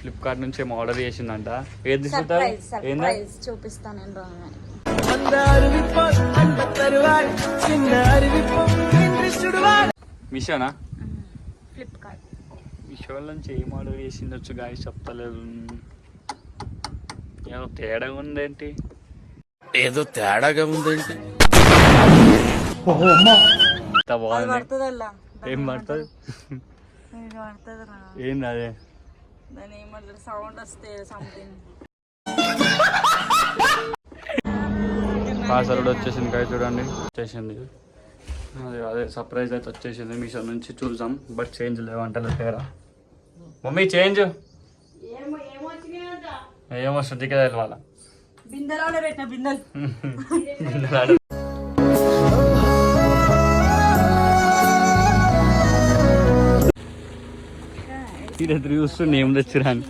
Flipkart నుంచి ఏమో order చేసిందంట. ఏది తీసుకుంటావు? చూపిస్తాను నేను. మీషోనా? ఫ్లిప్కార్ట్. మీషో నుంచి ఏం ఆర్డర్ చేసిండొచ్చు గాయస్, చెప్తలేదు. ఏదో తేడాగా ఉందేంటి? ఏం పడుతుంది? ఏంది అదే? సౌండ్ వస్తే సంథింగ్. పార్సల్ కూడా వచ్చేసింది గాయ, చూడండి వచ్చేసింది. అదే సర్ప్రైజ్ అయితే వచ్చేసింది మీషో నుంచి. చూద్దాం, బట్ చేంజ్ లేవంటలే తేడా. మమ్మీ చేంజ్ ఏమొస్తుంది కదా వాళ్ళ బిందెలు. చూస్తుండే ఏం తెచ్చిరాని.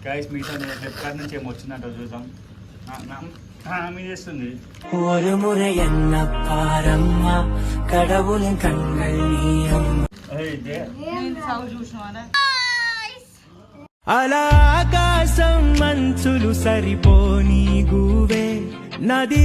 గైస్ మీతో ఫ్లిప్కార్ట్ నుంచి ఏమో వచ్చిందంట, చూద్దాం. చేస్తుంది అలా ఆకాశం మంచులు సరిపోని గువే నది